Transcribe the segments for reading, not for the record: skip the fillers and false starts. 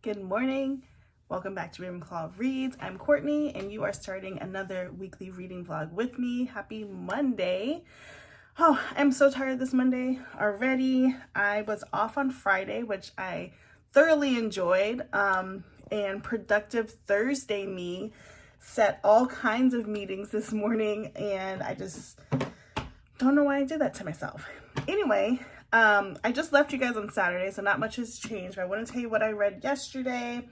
Good morning. Welcome back to Ravenclaw Reads. I'm Courtney, and you are starting another weekly reading vlog with me. Happy Monday. Oh, I'm so tired this Monday already. I was off on Friday, which I thoroughly enjoyed, and productive Thursday me set all kinds of meetings this morning, and I just don't know why I did that to myself. Anyway, I just left you guys on Saturday, so not much has changed, but I want to tell you what I read yesterday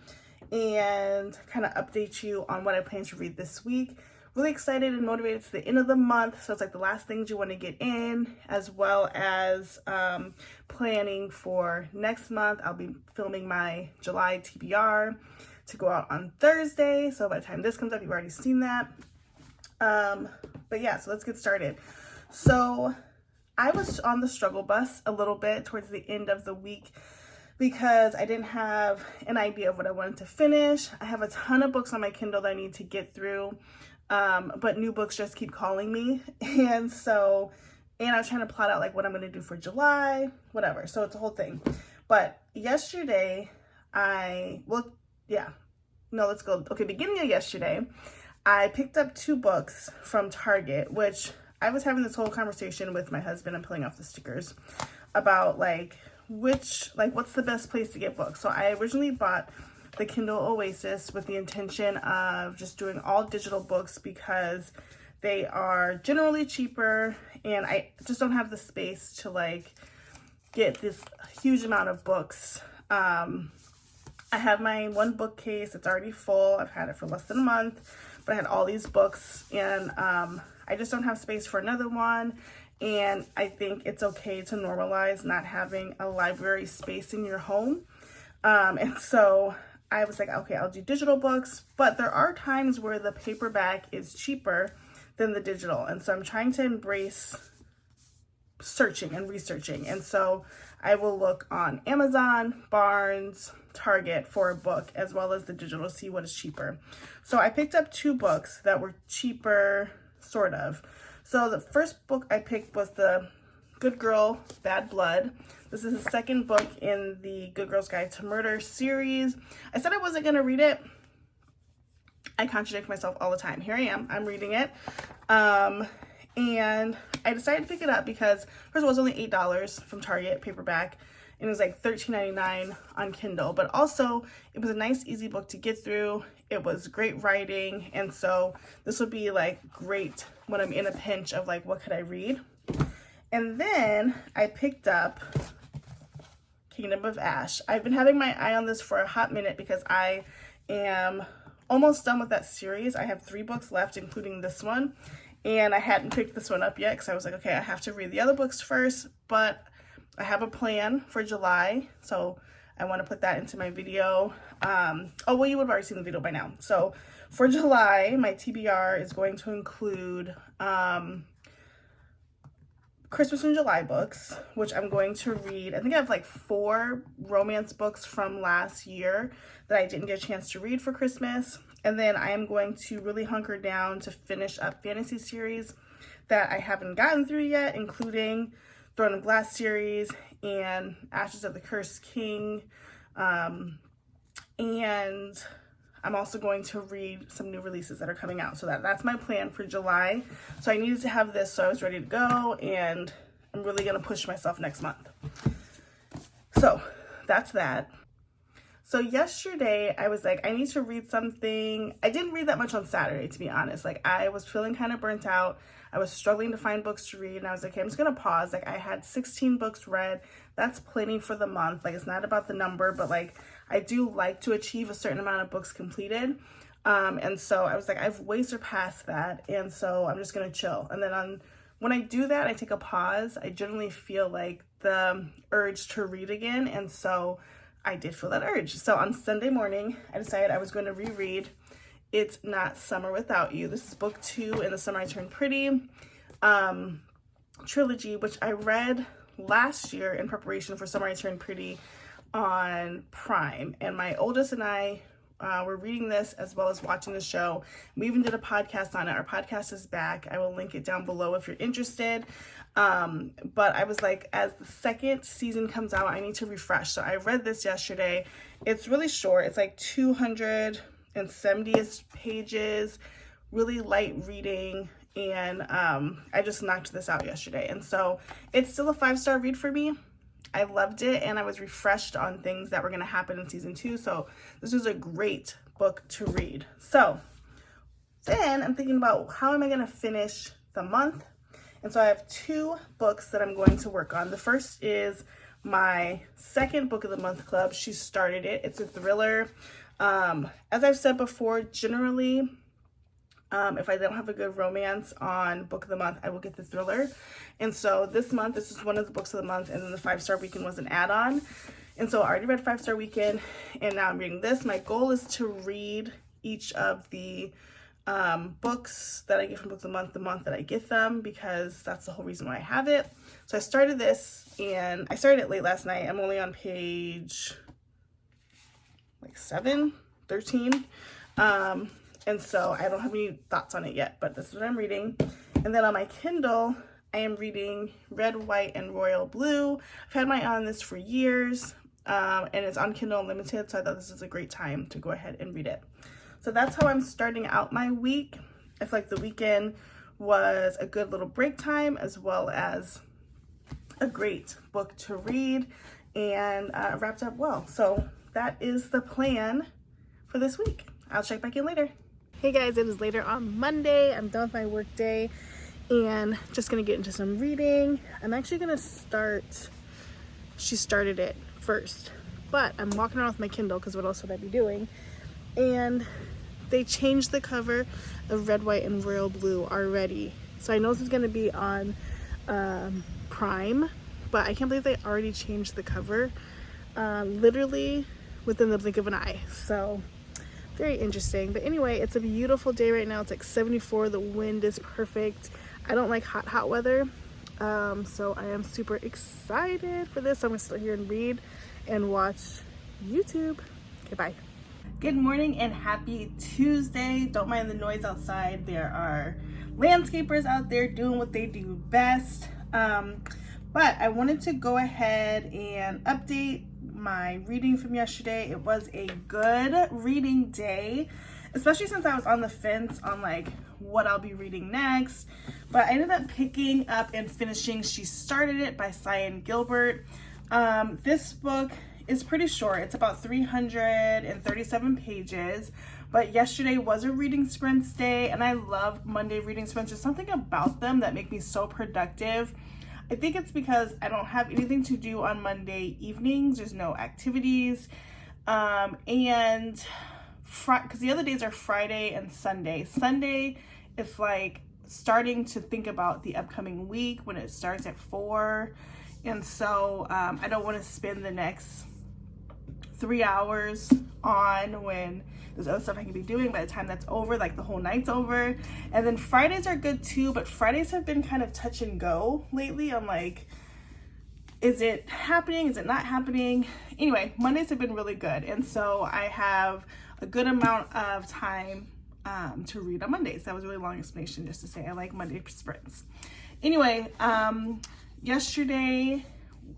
and kind of update you on what I plan to read this week. Really excited and motivated. It's the end of the month, so it's like the last things you want to get in, as well as planning for next month. I'll be filming my July TBR to go out on Thursday, so by the time this comes up, you've already seen that. But yeah, so let's get started. So I was on the struggle bus a little bit towards the end of the week because I didn't have an idea of what I wanted to finish. I have a ton of books on my Kindle that I need to get through, but new books just keep calling me. And I was trying to plot out like what I'm going to do for July, whatever. So it's a whole thing. But yesterday, beginning of yesterday, I picked up 2 books from Target, which I was having this whole conversation with my husband. I'm pulling off the stickers about what's the best place to get books. So I originally bought the Kindle Oasis with the intention of just doing all digital books because they are generally cheaper, and I just don't have the space to get this huge amount of books. I have my one bookcase. It's already full. I've had it for less than a month, but I had all these books, and I just don't have space for another one. And I think it's okay to normalize not having a library space in your home. And so I was like, okay, I'll do digital books, but there are times where the paperback is cheaper than the digital. And so I'm trying to embrace searching and researching. And so I will look on Amazon, Barnes, Target for a book, as well as the digital, to see what is cheaper. So I picked up 2 books that were cheaper, sort of. So the first book I picked was the Good Girl, Bad Blood. This is the second book in the Good Girl's Guide to Murder series. I said I wasn't going to read it. I contradict myself all the time. Here I am. I'm reading it. And I decided to pick it up because, first of all, it was only $8 from Target, paperback, and it was like $13.99 on Kindle. But also, it was a nice, easy book to get through. It was great writing, and so this would be great when I'm in a pinch of what could I read. And then I picked up Kingdom of Ash. I've been having my eye on this for a hot minute because I am almost done with that series. I have 3 books left, including this one. And I hadn't picked this one up yet because I was like, okay, I have to read the other books first. But I have a plan for July, so I want to put that into my video. You would have already seen the video by now. So for July, my TBR is going to include Christmas in July books, which I'm going to read. I think I have 4 romance books from last year that I didn't get a chance to read for Christmas. And then I am going to really hunker down to finish up fantasy series that I haven't gotten through yet, including Throne of Glass series and Ashes of the Cursed King. And I'm also going to read some new releases that are coming out. So that's my plan for July. So I needed to have this, so I was ready to go, and I'm really going to push myself next month. So that's that. So yesterday, I was like, I need to read something. I didn't read that much on Saturday, to be honest. I was feeling kind of burnt out. I was struggling to find books to read, and I was like, okay, I'm just going to pause. I had 16 books read. That's plenty for the month. It's not about the number, but I do like to achieve a certain amount of books completed. And so I was like, I've way surpassed that, and so I'm just going to chill. And then when I do that, I take a pause. I generally feel the urge to read again, and so I did feel that urge. So on Sunday morning, I decided I was going to reread It's Not Summer Without You. This is book 2 in the Summer I Turned Pretty trilogy, which I read last year in preparation for Summer I Turned Pretty on Prime. And my oldest and I we're reading this as well as watching the show. We even did a podcast on it. Our podcast is back. I will link it down below if you're interested. But I was like, as the second season comes out, I need to refresh. So I read this yesterday. It's really short. It's like 270 pages, really light reading. And I just knocked this out yesterday. And so it's still a 5-star read for me. I loved it, and I was refreshed on things that were going to happen in season 2. So this was a great book to read. So then I'm thinking about, how am I going to finish the month? And so I have 2 books that I'm going to work on. The first is my second book of the month club. She started it. It's a thriller. As I've said before, generally, if I don't have a good romance on book of the month, I will get the thriller. And so this month, this is one of the books of the month, and then the 5-star weekend was an add-on. And so I already read 5-star weekend, and now I'm reading this. My goal is to read each of the books that I get from book of the month that I get them, because that's the whole reason why I have it. So I started this, and I started it late last night. I'm only on page like 13. And so I don't have any thoughts on it yet, but this is what I'm reading. And then on my Kindle, I am reading Red, White, and Royal Blue. I've had my eye on this for years, and it's on Kindle Unlimited, so I thought this is a great time to go ahead and read it. So that's how I'm starting out my week. I feel like the weekend was a good little break time, as well as a great book to read, and wrapped up well. So that is the plan for this week. I'll check back in later. Hey guys, it is later on Monday. I'm done with my work day and just gonna get into some reading. I'm actually gonna start, she started it first, but I'm walking around with my Kindle because what else would I be doing? And they changed the cover of Red, White, and Royal Blue already. So I know this is gonna be on Prime, but I can't believe they already changed the cover literally within the blink of an eye. So very interesting. But anyway, it's a beautiful day right now. It's like 74. The wind is perfect. I don't like hot weather. So I am super excited for this. I'm gonna sit here and read and watch YouTube. Okay, bye. Good morning and happy Tuesday. Don't mind the noise outside. There are landscapers out there doing what they do best. But I wanted to go ahead and update my reading from yesterday. It was a good reading day, especially since I was on the fence on like what I'll be reading next. But I ended up picking up and finishing She Started It by Cyan Gilbert. This book is pretty short. It's about 337 pages, but yesterday was a reading sprints day, and I love Monday reading sprints. There's something about them that make me so productive. I think it's because I don't have anything to do on Monday evenings. There's no activities. And because the other days are Friday and Sunday. Sunday, it's like starting to think about the upcoming week when it starts at 4. And so I don't want to spend the next 3 hours on when there's other stuff I can be doing by the time that's over, like the whole night's over. And then Fridays are good too, but Fridays have been kind of touch and go lately. I'm like, is it happening? Is it not happening? Anyway, Mondays have been really good. And so I have a good amount of time to read on Mondays. That was a really long explanation just to say I like Monday sprints. Anyway, yesterday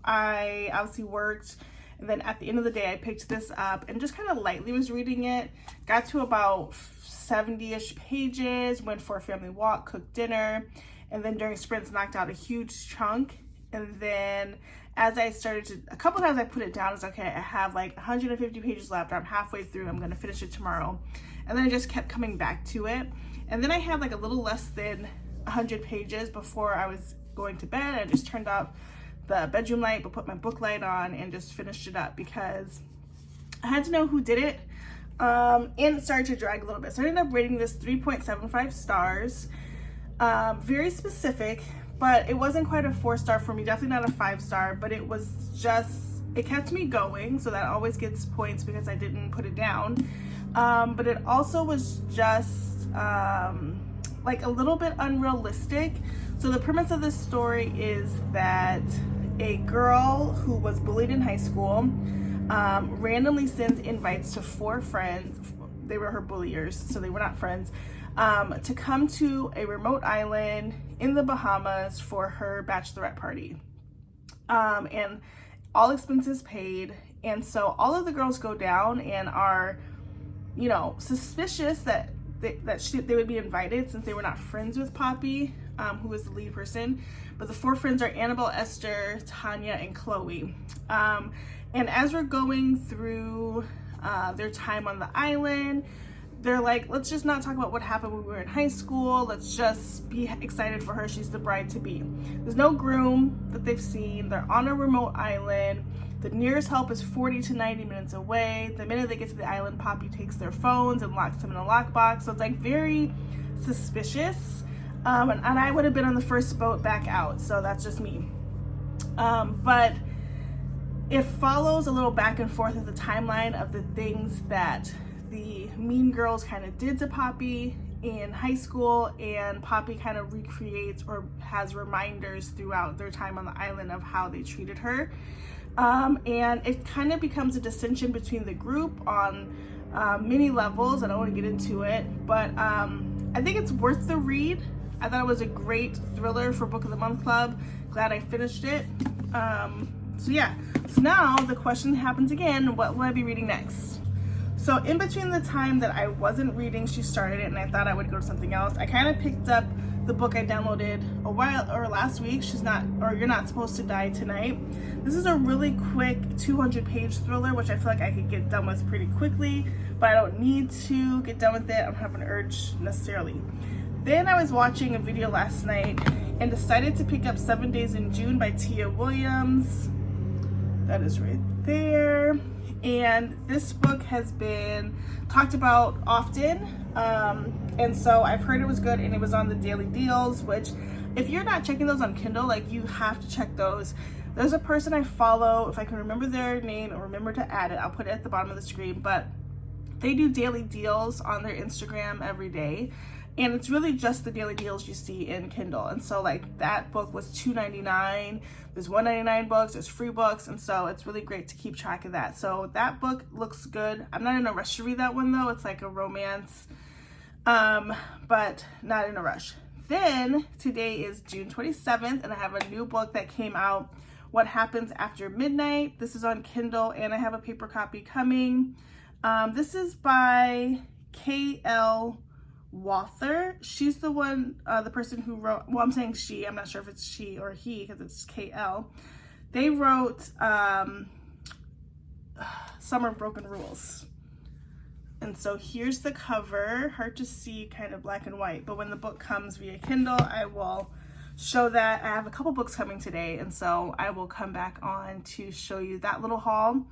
I obviously worked. And then at the end of the day, I picked this up and just kind of lightly was reading it. Got to about 70-ish pages, went for a family walk, cooked dinner, and then during sprints knocked out a huge chunk. And then as I started to, a couple times I put it down, it's okay, I have like 150 pages left, or I'm halfway through, I'm gonna finish it tomorrow. And then I just kept coming back to it. And then I had like a little less than 100 pages before I was going to bed. I just turned off the bedroom light, but put my book light on and just finished it up because I had to know who did it. And it started to drag a little bit. So I ended up rating this 3.75 stars. Very specific, but it wasn't quite a 4-star for me. Definitely not a 5-star, but it was just, it kept me going. So that always gets points because I didn't put it down. But it also was just like a little bit unrealistic. So the premise of this story is that a girl who was bullied in high school randomly sends invites to 4 friends, they were her bulliers, so they were not friends, to come to a remote island in the Bahamas for her bachelorette party. And all expenses paid. And so all of the girls go down and are, you know, suspicious that they would be invited since they were not friends with Poppy, who was the lead person. But the 4 friends are Annabelle, Esther, Tanya, and Chloe. And as we're going through their time on the island, they're like, let's just not talk about what happened when we were in high school. Let's just be excited for her. She's the bride to be. There's no groom that they've seen. They're on a remote island. The nearest help is 40 to 90 minutes away. The minute they get to the island, Poppy takes their phones and locks them in a lockbox. So it's like very suspicious. And I would have been on the first boat back out. So that's just me. But it follows a little back and forth of the timeline of the things that the mean girls kind of did to Poppy in high school, and Poppy kind of recreates or has reminders throughout their time on the island of how they treated her. And it kind of becomes a dissension between the group on many levels. I don't want to get into it, but I think it's worth the read. I thought it was a great thriller for Book of the Month Club. Glad I finished it. So yeah, so now the question happens again, what will I be reading next? So in between the time that I wasn't reading, she started it and I thought I would go to something else. I kind of picked up the book I downloaded last week, You're Not Supposed to Die Tonight. This is a really quick 200-page thriller, which I feel like I could get done with pretty quickly, but I don't need to get done with it. I don't have an urge necessarily. Then I was watching a video last night and decided to pick up 7 Days in June by Tia Williams. That is right there. And this book has been talked about often. And so I've heard it was good, and it was on the daily deals, which if you're not checking those on Kindle, like, you have to check those. There's a person I follow. If I can remember their name or remember to add it, I'll put it at the bottom of the screen. But they do daily deals on their Instagram every day. And it's really just the daily deals you see in Kindle. And so like that book was $2.99. There's $1.99 books, there's free books. And so it's really great to keep track of that. So that book looks good. I'm not in a rush to read that one though. It's like a romance, but not in a rush. Then today is June 27th and I have a new book that came out, What Happens After Midnight. This is on Kindle and I have a paper copy coming. This is by K.L. Walther. She's the one, the person who wrote, well, I'm saying she, I'm not sure if it's she or he because it's KL. They wrote Summer Broken Rules. And so here's the cover, hard to see, kind of black and white, but when the book comes via Kindle, I will show that. I have a couple books coming today, and so I will come back on to show you that little haul.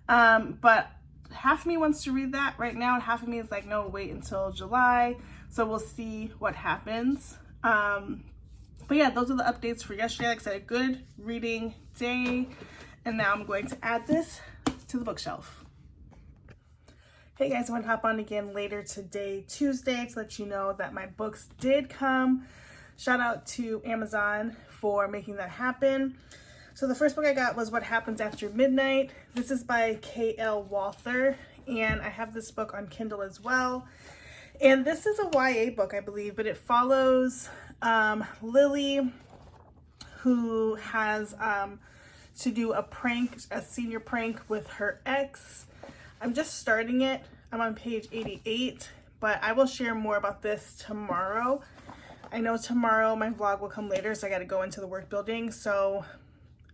But half of me wants to read that right now, and half of me is like, no, wait until July. So we'll see what happens. But yeah, those are the updates for yesterday. Like I said, a good reading day. And now I'm going to add this to the bookshelf. Hey guys, I want to hop on again later today, Tuesday, to let you know that my books did come. Shout out to Amazon for making that happen. So the first book I got was What Happens After Midnight. This is by K.L. Walther, and I have this book on Kindle as well. And this is a YA book, I believe, but it follows Lily, who has to do a prank, a senior prank with her ex. I'm just starting it. I'm on page 88, but I will share more about this tomorrow. I know tomorrow my vlog will come later, so I got to go into the work building. So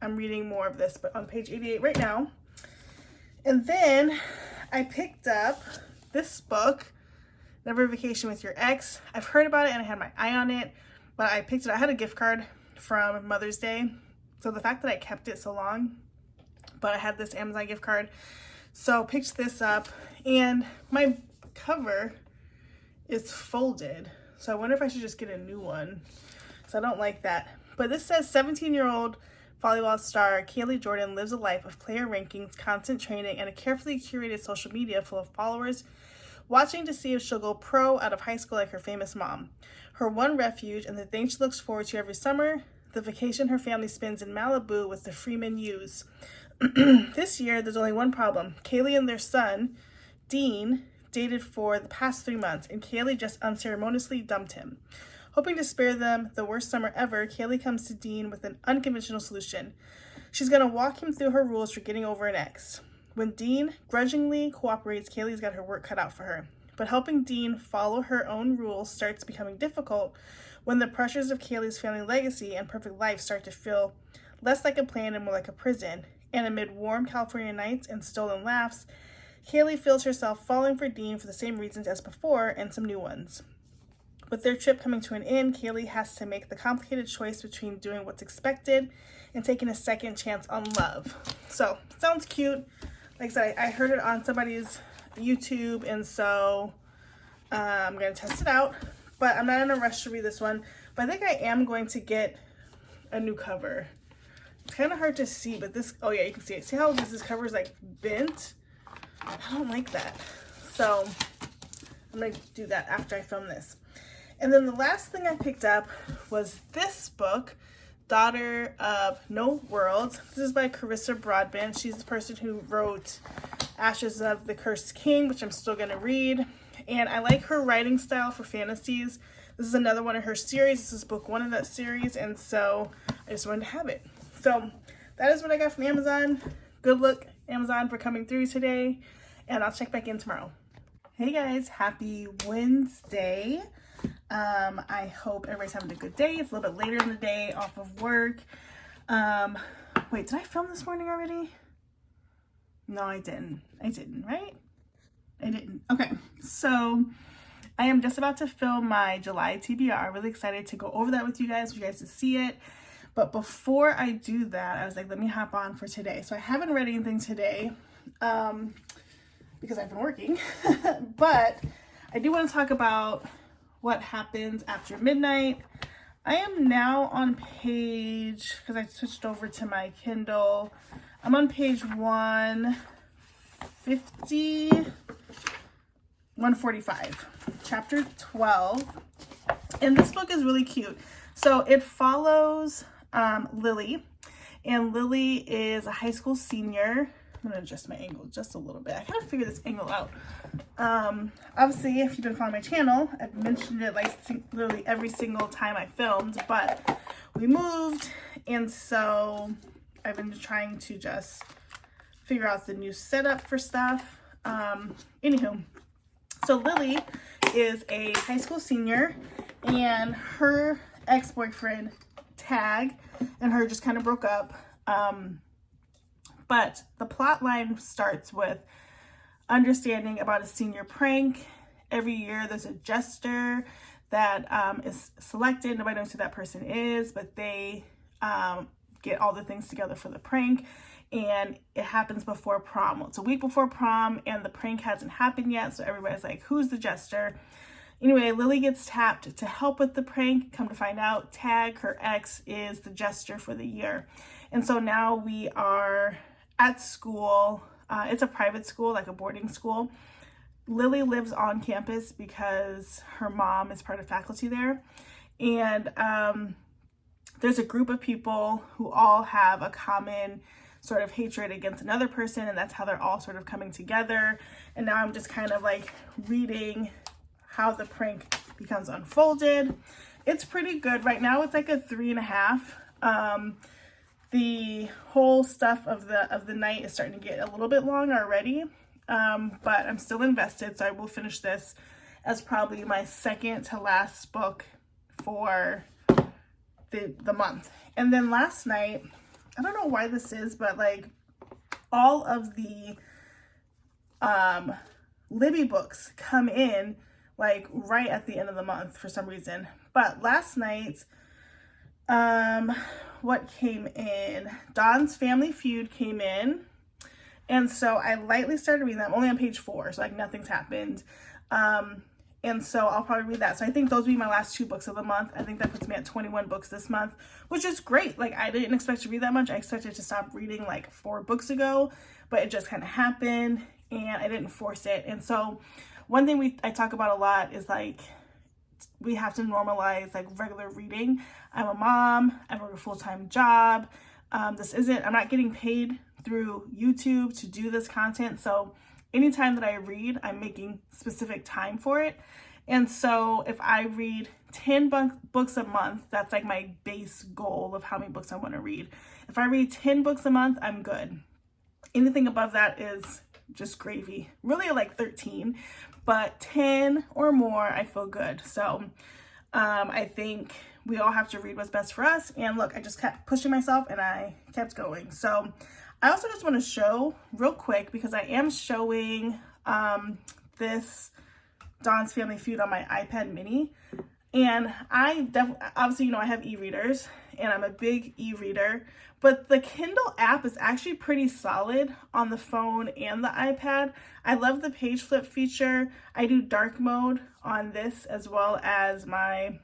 I'm reading more of this, but on page 88 right now. And then I picked up this book, Never Vacation with Your Ex. I've heard about it and I had my eye on it, but I picked it. I had a gift card from Mother's Day. So the fact that I kept it so long, but I had this Amazon gift card. So picked this up, and my cover is folded. So I wonder if I should just get a new one, because I don't like that. But this says 17-year-old volleyball star Kaylee Jordan lives a life of player rankings, constant training, and a carefully curated social media full of followers watching to see if she'll go pro out of high school like her famous mom. Her one refuge and the thing she looks forward to every summer, the vacation her family spends in Malibu with the Freeman Hughes. This year, there's only one problem. Kaylee and their son, Dean, dated for the past 3 months, and Kaylee just unceremoniously dumped him. Hoping to spare them the worst summer ever, Kaylee comes to Dean with an unconventional solution. She's going to walk him through her rules for getting over an ex. When Dean grudgingly cooperates, Kaylee's got her work cut out for her. But helping Dean follow her own rules starts becoming difficult when the pressures of Kaylee's family legacy and perfect life start to feel less like a plan and more like a prison. And amid warm California nights and stolen laughs, Kaylee feels herself falling for Dean for the same reasons as before and some new ones. With their trip coming to an end, Kaylee has to make the complicated choice between doing what's expected and taking a second chance on love. So, sounds cute. Like I said, I heard it on somebody's YouTube, and so I'm going to test it out. But I'm not in a rush to read this one. But I think I am going to get a new cover. It's kind of hard to see, but this, oh yeah, you can see it. See how this cover is like bent? I don't like that. So I'm going to do that after I film this. And then the last thing I picked up was this book, Daughter of No Worlds. This is by Carissa Broadbent. She's the person who wrote Ashes of the Cursed King, which I'm still going to read. And I like her writing style for fantasies. This is another one of her series. This is book 1 of that series, and so I just wanted to have it. So that is what I got from Amazon. Good luck, Amazon, for coming through today, and I'll check back in tomorrow. Hey guys, happy Wednesday. I hope everybody's having a good day. It's a little bit later in the day, off of work. Wait, did I film this morning already? No, I didn't. I didn't, right? I didn't. Okay, so I am just about to film my July TBR. Really excited to go over that with you guys, for you guys to see it. But before I do that, I was like, let me hop on for today. So I haven't read anything today because I've been working. But I do want to talk about what happens after midnight. I am now on page, because I switched over to my Kindle, I'm on page 145, chapter 12. And this book is really cute. So it follows Lily, and Lily is a high school senior. I'm going to adjust my angle just a little bit. I gotta figure this angle out. Obviously, if you've been following my channel, I've mentioned it like literally every single time I filmed, but we moved, and so I've been trying to just figure out the new setup for stuff. Anywho, so Lily is a high school senior, and her ex-boyfriend, Tag, and her just kind of broke up. But the plot line starts with understanding about a senior prank. Every year there's a jester that is selected. Nobody knows who that person is, but they get all the things together for the prank. And it happens before prom. It's a week before prom, and the prank hasn't happened yet. So everybody's like, who's the jester? Anyway, Lily gets tapped to help with the prank. Come to find out, Tag, her ex, is the jester for the year. And so now we are at school. It's a private school, like a boarding school. Lily lives on campus because her mom is part of faculty there. And there's a group of people who all have a common sort of hatred against another person, and that's how they're all sort of coming together. And now I'm just kind of like reading how the prank becomes unfolded. It's pretty good. Right now it's like a 3.5. The whole stuff of the night is starting to get a little bit long already, but I'm still invested, so I will finish this as probably my second to last book for the month. And then last night, I don't know why this is, but like all of the Libby books come in like right at the end of the month for some reason. But last night, what came in? Dawn's Family Feud came in. And so I lightly started reading that. I'm only on page 4, so like nothing's happened. And so I'll probably read that. So I think those will be my last 2 books of the month. I think that puts me at 21 books this month, which is great. Like I didn't expect to read that much. I expected to stop reading like 4 books ago, but it just kind of happened and I didn't force it. And so one thing I talk about a lot is like, we have to normalize like regular reading. I'm a mom, I work a full-time job. I'm not getting paid through YouTube to do this content. So anytime that I read, I'm making specific time for it. And so if I read 10 books a month, that's like my base goal of how many books I want to read. If I read 10 books a month, I'm good. Anything above that is just gravy. Really like 13, but 10 or more, I feel good. So I think we all have to read what's best for us. And look, I just kept pushing myself and I kept going. So I also just want to show real quick, because I am showing this Dawn's Family Feud on my iPad mini. And I obviously, you know, I have e-readers and I'm a big e-reader, but the Kindle app is actually pretty solid on the phone and the iPad. I love the page flip feature. I do dark mode on this as well as my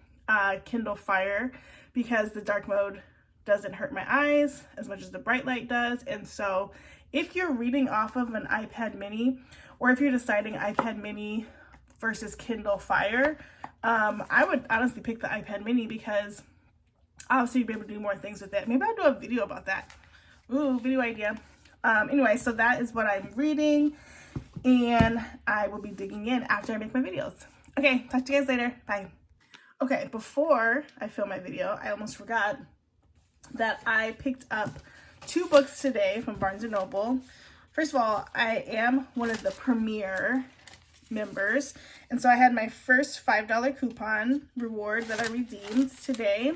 Kindle Fire, because the dark mode doesn't hurt my eyes as much as the bright light does. And so if you're reading off of an iPad mini, or if you're deciding iPad mini versus Kindle Fire, I would honestly pick the iPad mini, because obviously you'd be able to do more things with it. Maybe I'll do a video about that. Ooh, video idea. Anyway, so that is what I'm reading, and I will be digging in after I make my videos. Okay, talk to you guys later. Bye. Okay, before I film my video, I almost forgot that I picked up 2 books today from Barnes & Noble. First of all, I am one of the premier members, and so I had my first $5 coupon reward that I redeemed today,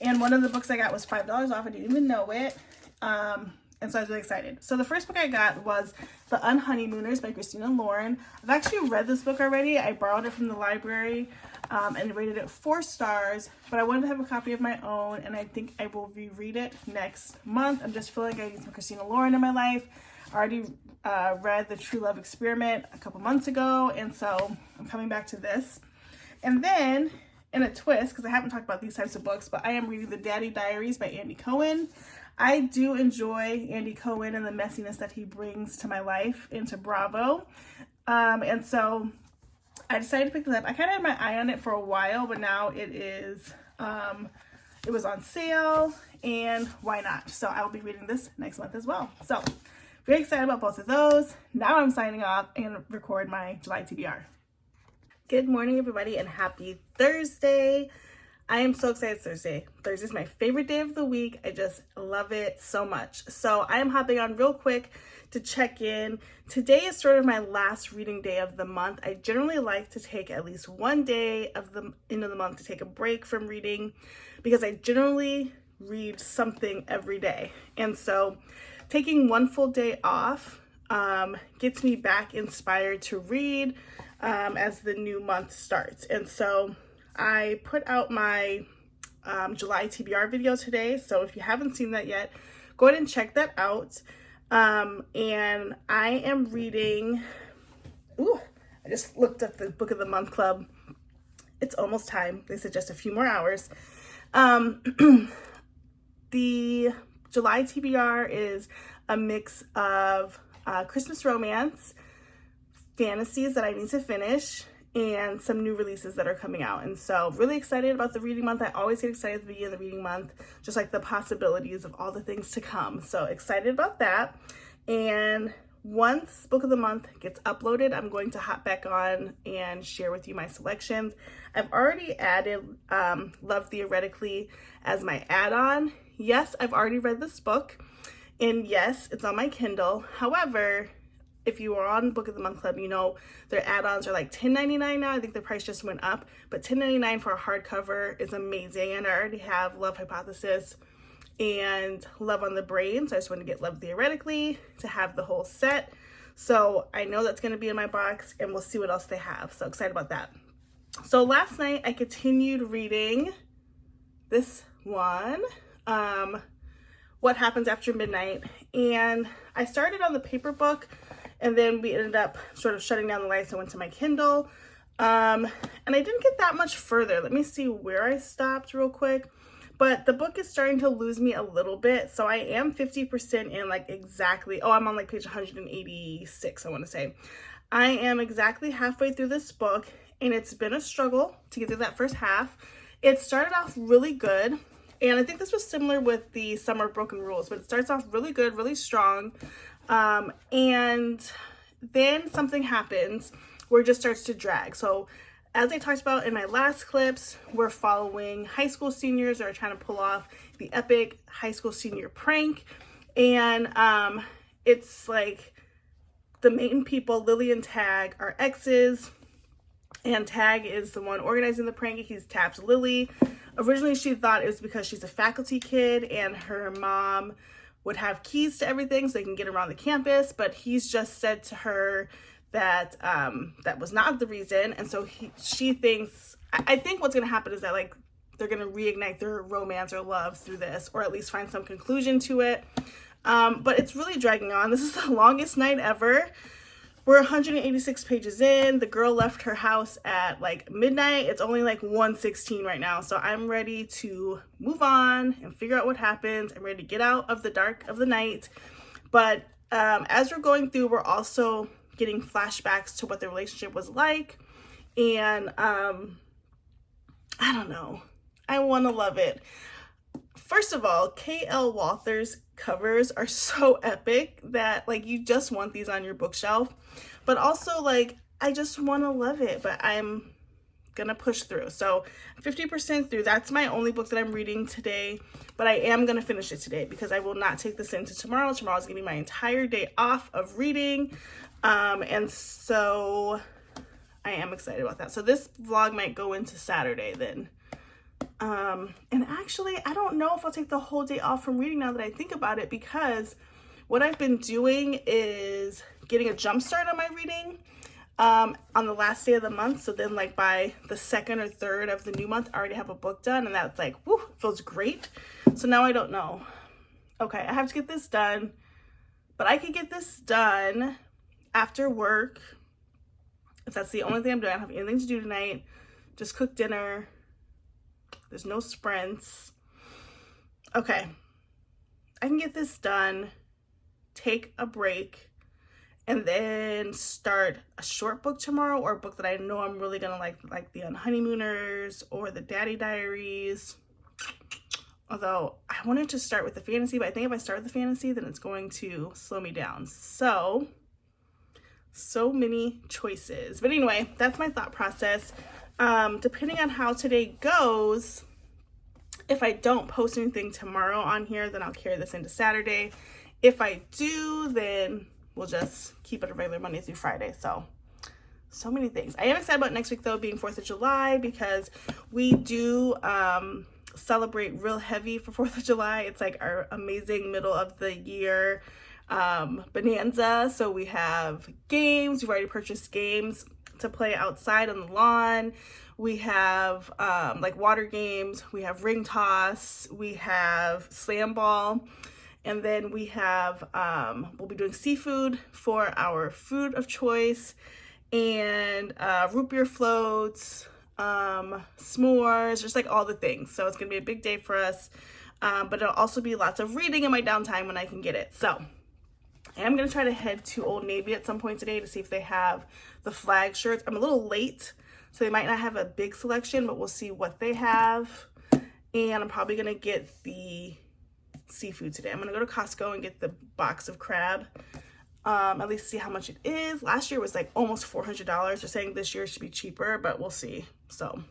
and one of the books I got was $5 off. I didn't even know it, and so I was really excited. So the first book I got was The Unhoneymooners by Christina Lauren. I've actually read this book already. I borrowed it from the library and rated it 4 stars, but I wanted to have a copy of my own, and I think I will reread it next month. I'm just feeling like I need some Christina Lauren in my life. I already read The True Love Experiment a couple months ago, and so I'm coming back to this. And then, in a twist, because I haven't talked about these types of books, but I am reading The Daddy Diaries by Andy Cohen. I do enjoy Andy Cohen and the messiness that he brings to my life into Bravo. And so I decided to pick this up. I kind of had my eye on it for a while, but now it was on sale, and why not? So I will be reading this next month as well. So very excited about both of those. Now I'm signing off and record my July TBR. Good morning, everybody, and happy Thursday. I am so excited it's Thursday. Thursday is my favorite day of the week. I just love it so much. So I am hopping on real quick to check in. Today is sort of my last reading day of the month. I generally like to take at least one day of the end of the month to take a break from reading, because I generally read something every day. And so taking one full day off gets me back inspired to read as the new month starts. And so I put out my July TBR video today, so if you haven't seen that yet, go ahead and check that out. And I am reading, I just looked up the Book of the Month Club. It's almost time. They said just a few more hours. The July TBR is a mix of Christmas romance, fantasies that I need to finish, and some new releases that are coming out. And so really excited about the reading month. I always get excited at the beginning of the reading month, just like the possibilities of all the things to come. So excited about that. And once Book of the Month gets uploaded, I'm going to hop back on and share with you my selections. I've already added Love Theoretically as my add-on. Yes, I've already read this book, and yes, it's on my Kindle. However, if you are on Book of the Month Club, you know their add-ons are like $10.99 now. I think the price just went up, but $10.99 for a hardcover is amazing. And I already have Love Hypothesis and Love on the Brain, so I just want to get Love Theoretically to have the whole set. So I know that's going to be in my box, and we'll see what else they have. So excited about that. So last night I continued reading this one, What Happens After Midnight, and I started on the paper book, and then we ended up sort of shutting down the lights and went to my Kindle. And I didn't get that much further. Let me see where I stopped real quick. But the book is starting to lose me a little bit. So I am 50% in, like exactly, I'm on like page 186, I want to say. I am exactly halfway through this book, and it's been a struggle to get through that first half. It started off really good. And I think this was similar with the Summer of Broken Rules, but it starts off really good, really strong. And then something happens where it just starts to drag. So as I talked about in my last clips, we're following high school seniors that are trying to pull off the epic high school senior prank. And it's like the main people, Lily and Tag, are exes. And Tag is the one organizing the prank. He taps Lily. Originally, she thought it was because she's a faculty kid and her mom would have keys to everything so they can get around the campus. But he's just said to her that that was not the reason. And so she thinks, I think what's going to happen is that like they're going to reignite their romance or love through this, or at least find some conclusion to it. But it's really dragging on. This is the longest night ever. We're 186 pages in. The girl left her house at like midnight. It's only like 1:16 right now. So I'm ready to move on and figure out what happens. I'm ready to get out of the dark of the night. But as we're going through, we're also getting flashbacks to what the relationship was like. And I don't know. I want to love it. First of all, K.L. Walther's covers are so epic that like you just want these on your bookshelf. But also like I just want to love it, but I'm gonna push through. So 50% through. That's my only book that I'm reading today, but I am gonna finish it today because I will not take this into tomorrow. Tomorrow's gonna be my entire day off of reading. And so I am excited about that. So this vlog might go into Saturday then. And actually, I don't know if I'll take the whole day off from reading now that I think about it, because what I've been doing is getting a jump start on my reading on the last day of the month. So then like by the 2nd or 3rd of the new month, I already have a book done, and that's like, whoo, feels great. So now I don't know. Okay, I have to get this done, but I could get this done after work. If that's the only thing I'm doing, I don't have anything to do tonight. Just cook dinner. There's no sprints. Okay, I can get this done, take a break, and then start a short book tomorrow, or a book that I know I'm really gonna like the Honeymooners or the Daddy Diaries. Although I wanted to start with the fantasy, but I think if I start with the fantasy, then it's going to slow me down. So many choices. But anyway, that's my thought process. Depending on how today goes, if I don't post anything tomorrow on here, then I'll carry this into Saturday. If I do, then we'll just keep it a regular Monday through Friday. So many things. I am excited about next week though, being 4th of July, because we do celebrate real heavy for 4th of July. It's like our amazing middle of the year bonanza. So we have games. We've already purchased games to play outside on the lawn. We have like water games, we have ring toss, we have slam ball, and then we have we'll be doing seafood for our food of choice, and root beer floats, s'mores, just like all the things. So it's gonna be a big day for us, but it'll also be lots of reading in my downtime when I can get it. So I am going to try to head to Old Navy at some point today to see if they have the flag shirts. I'm a little late, so they might not have a big selection, but we'll see what they have. And I'm probably going to get the seafood today. I'm going to go to Costco and get the box of crab, at least see how much it is. Last year was like almost $400. They're saying this year it should be cheaper, but we'll see. So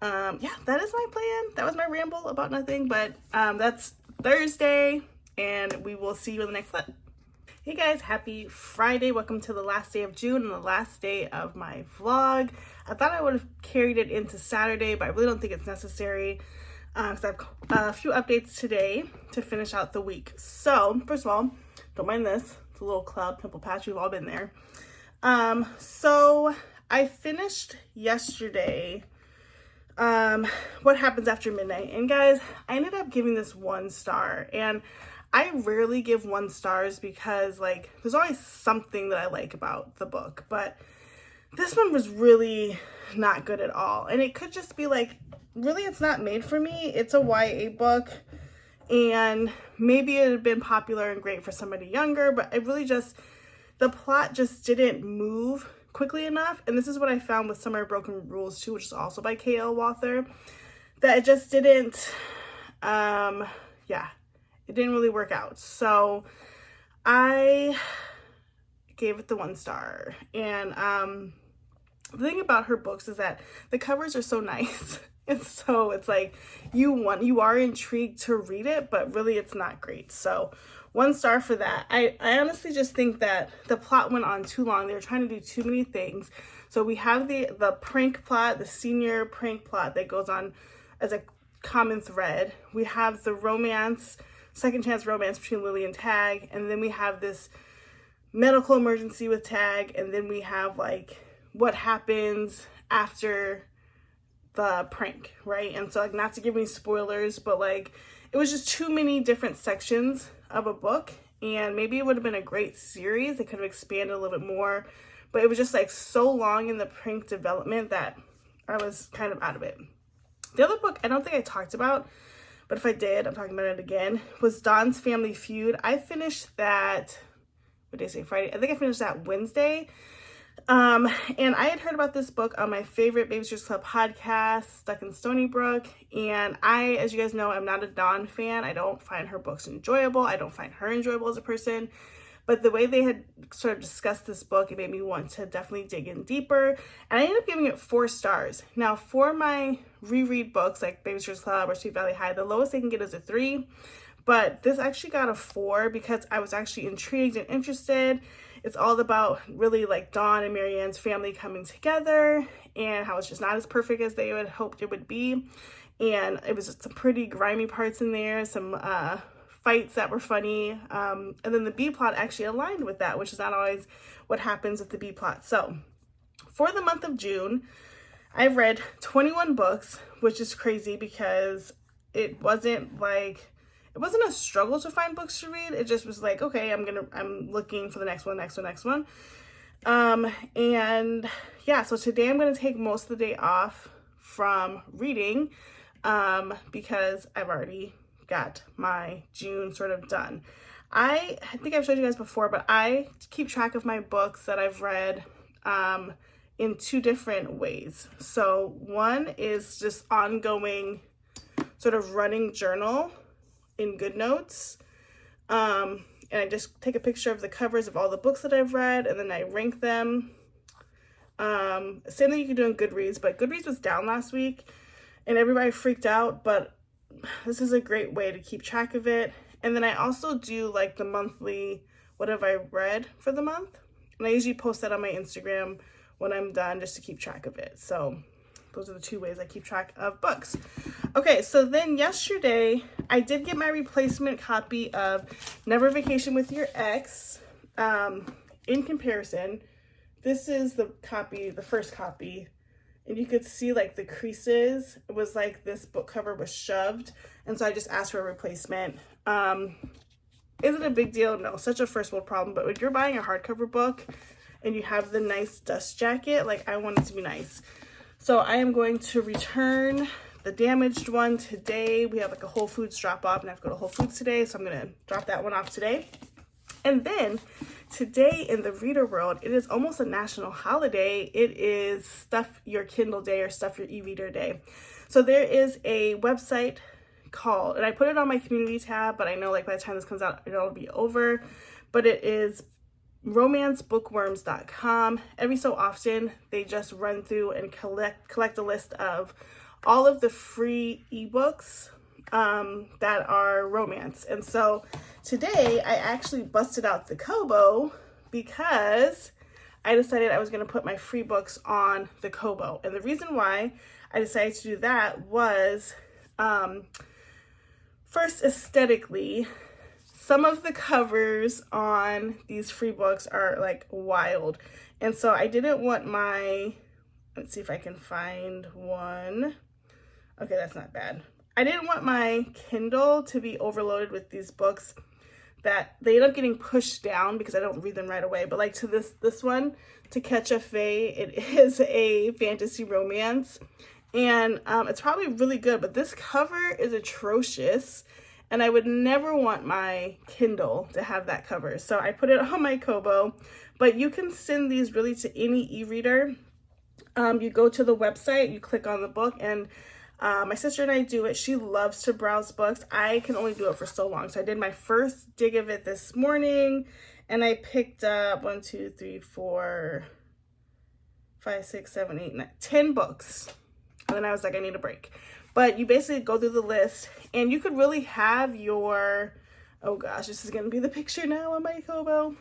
yeah, that is my plan. That was my ramble about nothing, but that's Thursday, and we will see you in the next clip. Hey guys, happy Friday. Welcome to the last day of June and the last day of my vlog. I thought I would have carried it into Saturday, but I really don't think it's necessary because I have a few updates today to finish out the week. So first of all, don't mind this. It's a little cloud pimple patch. We've all been there. So I finished yesterday What Happens After Midnight. And guys, I ended up giving this 1 star. And I rarely give 1 stars because like there's always something that I like about the book, but this one was really not good at all. And it could just be like, really, it's not made for me. It's a YA book, and maybe it had been popular and great for somebody younger, but it really just, the plot just didn't move quickly enough. And this is what I found with Summer of Broken Rules too, which is also by K.L. Walther, that it just didn't, yeah, it didn't really work out. So I gave it the 1 star. And the thing about her books is that the covers are so nice. And so it's like you are intrigued to read it, but really it's not great. So 1 star for that. I honestly just think that the plot went on too long. They were trying to do too many things. So we have the prank plot, the senior prank plot that goes on as a common thread. We have the romance, second chance romance between Lily and Tag, and then we have this medical emergency with Tag, and then we have like what happens after the prank, right? And so like, not to give any spoilers, but like it was just too many different sections of a book, and maybe it would have been a great series. They could have expanded a little bit more, but it was just like so long in the prank development that I was kind of out of it. The other book I don't think I talked about, but if I did, I'm talking about it again, was Dawn's Family Feud. I finished that, what did I say, Friday? I think I finished that Wednesday. And I had heard about this book on my favorite Babysitters Club podcast, Stuck in Stoneybrook. And I, as you guys know, I'm not a Dawn fan. I don't find her books enjoyable. I don't find her enjoyable as a person. But the way they had sort of discussed this book, it made me want to definitely dig in deeper. And I ended up giving it 4 stars. Now, for my reread books like Babysitters Club or Sweet Valley High, the lowest they can get is a 3. But this actually got a 4 because I was actually intrigued and interested. It's all about really like Dawn and Marianne's family coming together and how it's just not as perfect as they would hoped it would be. And it was just some pretty grimy parts in there, some fights that were funny. And then the B plot actually aligned with that, which is not always what happens with the B plot. So for the month of June, I've read 21 books, which is crazy because it wasn't a struggle to find books to read. It just was like, okay, I'm looking for the next one. And yeah, so today I'm going to take most of the day off from reading, because I've already got my June sort of done. I think I've showed you guys before, but I keep track of my books that I've read, in 2 different ways. So one is just ongoing sort of running journal in GoodNotes, and I just take a picture of the covers of all the books that I've read, and then I rank them. Same thing you can do on Goodreads, but Goodreads was down last week and everybody freaked out, but this is a great way to keep track of it. And then I also do like the monthly, what have I read for the month? And I usually post that on my Instagram when I'm done just to keep track of it. So those are the 2 ways I keep track of books. Okay, so then yesterday, I did get my replacement copy of Never Vacation with Your Ex. In comparison, this is the first copy, and you could see like the creases. It was like this book cover was shoved, and so I just asked for a replacement. Is it a big deal? No, such a first world problem, but when you're buying a hardcover book and you have the nice dust jacket, like I want it to be nice. So I am going to return the damaged one today. We have like a Whole Foods drop off and I have to go to Whole Foods today. So I'm going to drop that one off today. And then today in the reader world, it is almost a national holiday. It is Stuff Your Kindle Day or Stuff Your e-reader day. So there is a website called, and I put it on my community tab, but I know like by the time this comes out, it'll be over, but it is romancebookworms.com. Every so often, they just run through and collect a list of all of the free ebooks that are romance. And so today I actually busted out the Kobo because I decided I was going to put my free books on the Kobo. And the reason why I decided to do that was, first, aesthetically, some of the covers on these free books are like wild. And so I didn't want let's see if I can find one. Okay, that's not bad. I didn't want my Kindle to be overloaded with these books that they end up getting pushed down because I don't read them right away. But like to this one, To Catch a Fae, it is a fantasy romance. And it's probably really good, but this cover is atrocious. And I would never want my Kindle to have that cover. So I put it on my Kobo. But you can send these really to any e-reader. You go to the website, you click on the book, and my sister and I do it. She loves to browse books. I can only do it for so long. So I did my first dig of it this morning, And I picked up 1, 2, 3, 4, 5, 6, 7, 8, 9, 10 books. And then I was like, I need a break. But you basically go through the list and you could really have your, oh gosh, this is going to be the picture now on my Kobo.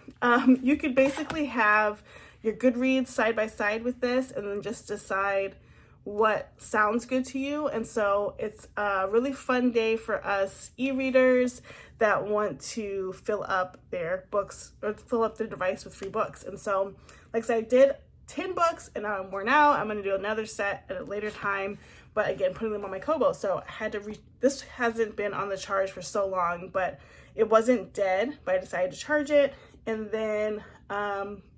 You could basically have your Goodreads side by side with this and then just decide what sounds good to you. And so it's a really fun day for us e-readers that want to fill up their books or fill up their device with free books. And so, like I said, I did 10 books and now I'm worn out. I'm going to do another set at a later time, but again, putting them on my Kobo. So I had to this hasn't been on the charge for so long, but it wasn't dead, but I decided to charge it and then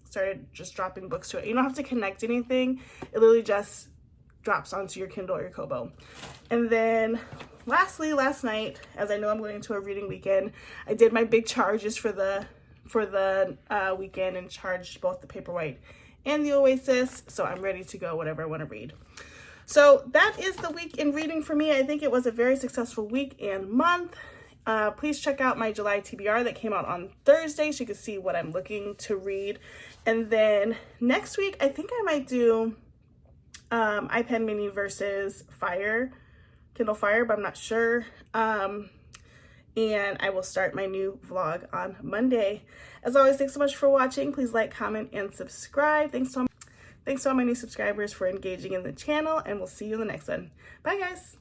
started just dropping books to it. You don't have to connect anything. It literally just drops onto your Kindle or your Kobo. And then lastly, last night, as I know I'm going to a reading weekend, I did my big charges for the weekend and charged both the Paperwhite and the Oasis. So I'm ready to go whatever I want to read. So that is the week in reading for me. I think it was a very successful week and month. Please check out my July TBR that came out on Thursday so you can see what I'm looking to read. And then next week, I think I might do iPad mini versus Kindle Fire, but I'm not sure. And I will start my new vlog on Monday. As always, thanks so much for watching. Please like, comment, and subscribe. Thanks to all my new subscribers for engaging in the channel, and we'll see you in the next one. Bye, guys.